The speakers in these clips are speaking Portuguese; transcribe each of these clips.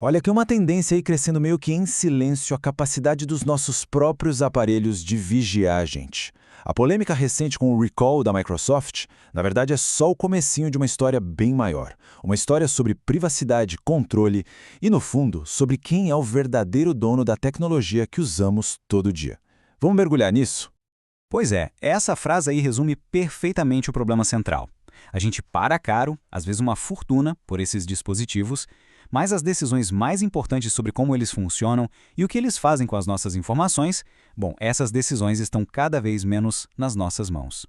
Olha que uma tendência aí crescendo meio que em silêncio a capacidade dos nossos próprios aparelhos de vigiar a gente. A polêmica recente com o recall da Microsoft, na verdade, é só o comecinho de uma história bem maior. Uma história sobre privacidade, controle e, no fundo, sobre quem é o verdadeiro dono da tecnologia que usamos todo dia. Vamos mergulhar nisso? Pois é, essa frase aí resume perfeitamente o problema central. A gente paga caro, às vezes uma fortuna, por esses dispositivos, mas as decisões mais importantes sobre como eles funcionam e o que eles fazem com as nossas informações, bom, essas decisões estão cada vez menos nas nossas mãos.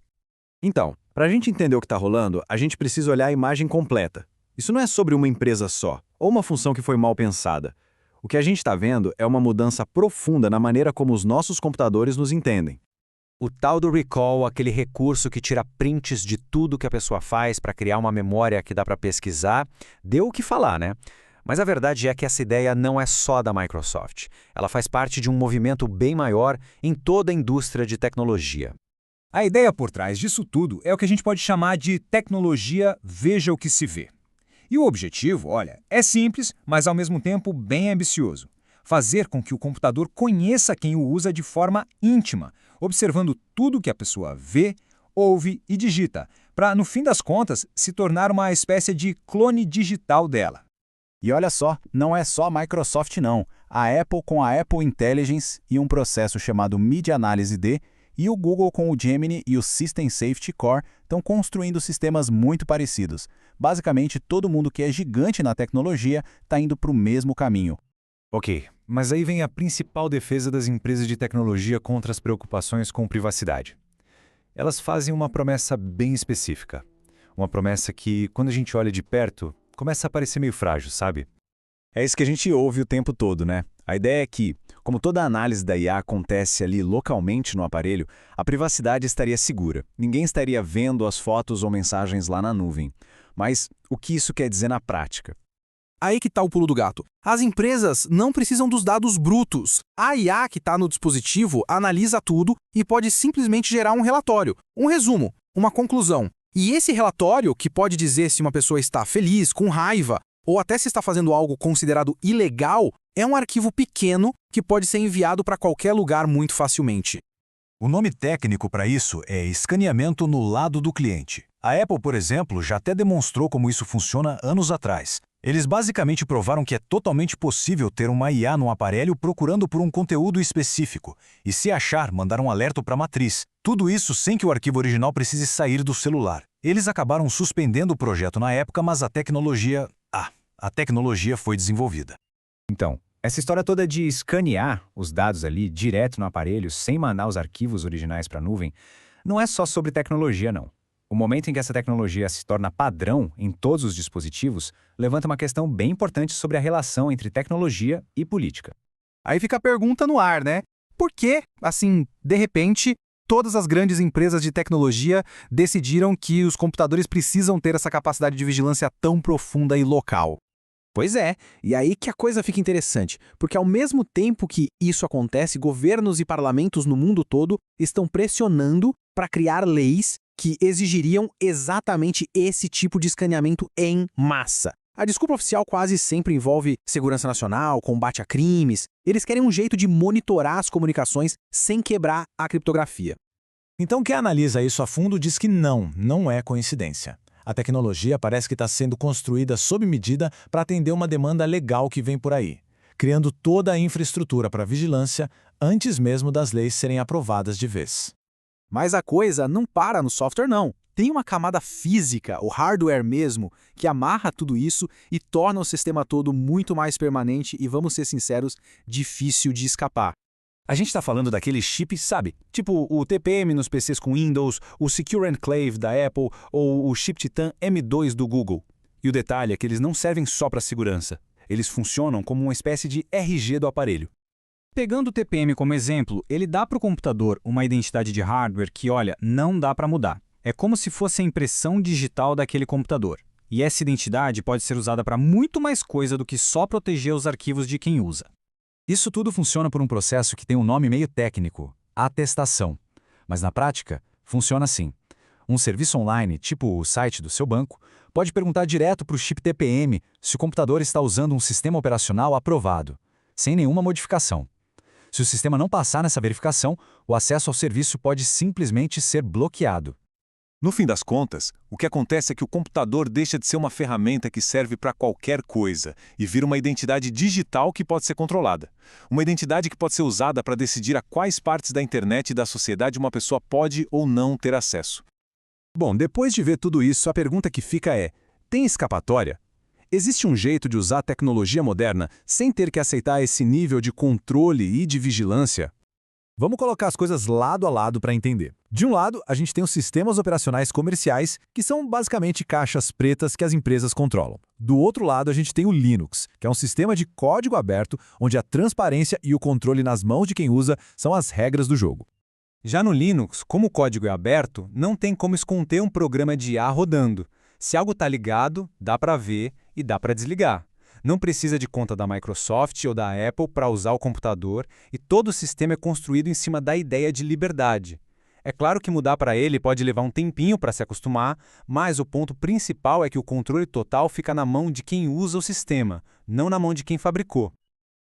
Então, para a gente entender o que está rolando, a gente precisa olhar a imagem completa. Isso não é sobre uma empresa só, ou uma função que foi mal pensada. O que a gente está vendo é uma mudança profunda na maneira como os nossos computadores nos entendem. O tal do recall, aquele recurso que tira prints de tudo que a pessoa faz para criar uma memória que dá para pesquisar, deu o que falar, né? Mas a verdade é que essa ideia não é só da Microsoft. Ela faz parte de um movimento bem maior em toda a indústria de tecnologia. A ideia por trás disso tudo é o que a gente pode chamar de tecnologia veja o que se vê. E o objetivo, olha, é simples, mas ao mesmo tempo bem ambicioso. Fazer com que o computador conheça quem o usa de forma íntima, observando tudo que a pessoa vê, ouve e digita, para, no fim das contas, se tornar uma espécie de clone digital dela. E olha só, não é só a Microsoft não. A Apple com a Apple Intelligence e um processo chamado Media Analysis D, e o Google com o Gemini e o System Safety Core estão construindo sistemas muito parecidos. Basicamente, todo mundo que é gigante na tecnologia está indo para o mesmo caminho. Ok, mas aí vem a principal defesa das empresas de tecnologia contra as preocupações com privacidade. Elas fazem uma promessa bem específica. Uma promessa que, quando a gente olha de perto, começa a parecer meio frágil, sabe? É isso que a gente ouve o tempo todo, né? A ideia é que, como toda a análise da IA acontece ali localmente no aparelho, a privacidade estaria segura. Ninguém estaria vendo as fotos ou mensagens lá na nuvem. Mas o que isso quer dizer na prática? Aí que está o pulo do gato. As empresas não precisam dos dados brutos. A IA que está no dispositivo analisa tudo e pode simplesmente gerar um relatório, um resumo, uma conclusão. E esse relatório, que pode dizer se uma pessoa está feliz, com raiva, ou até se está fazendo algo considerado ilegal, é um arquivo pequeno que pode ser enviado para qualquer lugar muito facilmente. O nome técnico para isso é escaneamento no lado do cliente. A Apple, por exemplo, já até demonstrou como isso funciona anos atrás. Eles basicamente provaram que é totalmente possível ter uma IA no aparelho procurando por um conteúdo específico, e se achar, mandar um alerta para a matriz. Tudo isso sem que o arquivo original precise sair do celular. Eles acabaram suspendendo o projeto na época, mas a tecnologia foi desenvolvida. Então, essa história toda de escanear os dados ali direto no aparelho, sem mandar os arquivos originais para a nuvem, não é só sobre tecnologia, não. O momento em que essa tecnologia se torna padrão em todos os dispositivos levanta uma questão bem importante sobre a relação entre tecnologia e política. Aí fica a pergunta no ar, né? Por que, assim, de repente, todas as grandes empresas de tecnologia decidiram que os computadores precisam ter essa capacidade de vigilância tão profunda e local? Pois é, e aí que a coisa fica interessante, porque ao mesmo tempo que isso acontece, governos e parlamentos no mundo todo estão pressionando para criar leis que exigiriam exatamente esse tipo de escaneamento em massa. A desculpa oficial quase sempre envolve segurança nacional, combate a crimes. Eles querem um jeito de monitorar as comunicações sem quebrar a criptografia. Então, quem analisa isso a fundo diz que não é coincidência. A tecnologia parece que está sendo construída sob medida para atender uma demanda legal que vem por aí, criando toda a infraestrutura para vigilância antes mesmo das leis serem aprovadas de vez. Mas a coisa não para no software, não. Tem uma camada física, o hardware mesmo, que amarra tudo isso e torna o sistema todo muito mais permanente e, vamos ser sinceros, difícil de escapar. A gente está falando daquele chip, sabe? Tipo o TPM nos PCs com Windows, o Secure Enclave da Apple ou o chip Titan M2 do Google. E o detalhe é que eles não servem só para segurança. Eles funcionam como uma espécie de RG do aparelho. Pegando o TPM como exemplo, ele dá para o computador uma identidade de hardware que, olha, não dá para mudar. É como se fosse a impressão digital daquele computador. E essa identidade pode ser usada para muito mais coisa do que só proteger os arquivos de quem usa. Isso tudo funciona por um processo que tem um nome meio técnico, atestação. Mas na prática, funciona assim. Um serviço online, tipo o site do seu banco, pode perguntar direto para o chip TPM se o computador está usando um sistema operacional aprovado, sem nenhuma modificação. Se o sistema não passar nessa verificação, o acesso ao serviço pode simplesmente ser bloqueado. No fim das contas, o que acontece é que o computador deixa de ser uma ferramenta que serve para qualquer coisa e vira uma identidade digital que pode ser controlada. Uma identidade que pode ser usada para decidir a quais partes da internet e da sociedade uma pessoa pode ou não ter acesso. Bom, depois de ver tudo isso, a pergunta que fica é: tem escapatória? Existe um jeito de usar a tecnologia moderna sem ter que aceitar esse nível de controle e de vigilância? Vamos colocar as coisas lado a lado para entender. De um lado, a gente tem os sistemas operacionais comerciais, que são basicamente caixas pretas que as empresas controlam. Do outro lado, a gente tem o Linux, que é um sistema de código aberto, onde a transparência e o controle nas mãos de quem usa são as regras do jogo. Já no Linux, como o código é aberto, não tem como esconder um programa de IA rodando. Se algo está ligado, dá para ver e dá para desligar. Não precisa de conta da Microsoft ou da Apple para usar o computador e todo o sistema é construído em cima da ideia de liberdade. É claro que mudar para ele pode levar um tempinho para se acostumar, mas o ponto principal é que o controle total fica na mão de quem usa o sistema, não na mão de quem fabricou.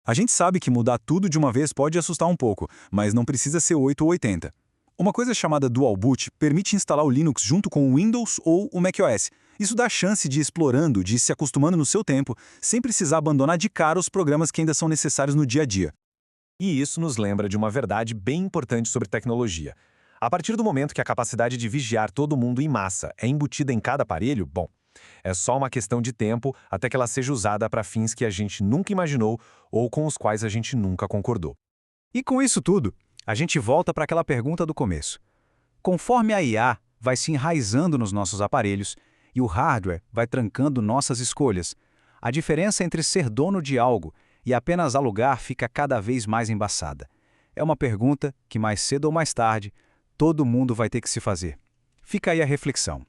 A gente sabe que mudar tudo de uma vez pode assustar um pouco, mas não precisa ser 8 ou 80. Uma coisa chamada Dual Boot permite instalar o Linux junto com o Windows ou o macOS. Isso dá a chance de ir explorando, de ir se acostumando no seu tempo, sem precisar abandonar de cara os programas que ainda são necessários no dia a dia. E isso nos lembra de uma verdade bem importante sobre tecnologia. A partir do momento que a capacidade de vigiar todo mundo em massa é embutida em cada aparelho, bom, é só uma questão de tempo até que ela seja usada para fins que a gente nunca imaginou ou com os quais a gente nunca concordou. E com isso tudo, a gente volta para aquela pergunta do começo. Conforme a IA vai se enraizando nos nossos aparelhos e o hardware vai trancando nossas escolhas, a diferença entre ser dono de algo e apenas alugar fica cada vez mais embaçada. É uma pergunta que mais cedo ou mais tarde todo mundo vai ter que se fazer. Fica aí a reflexão.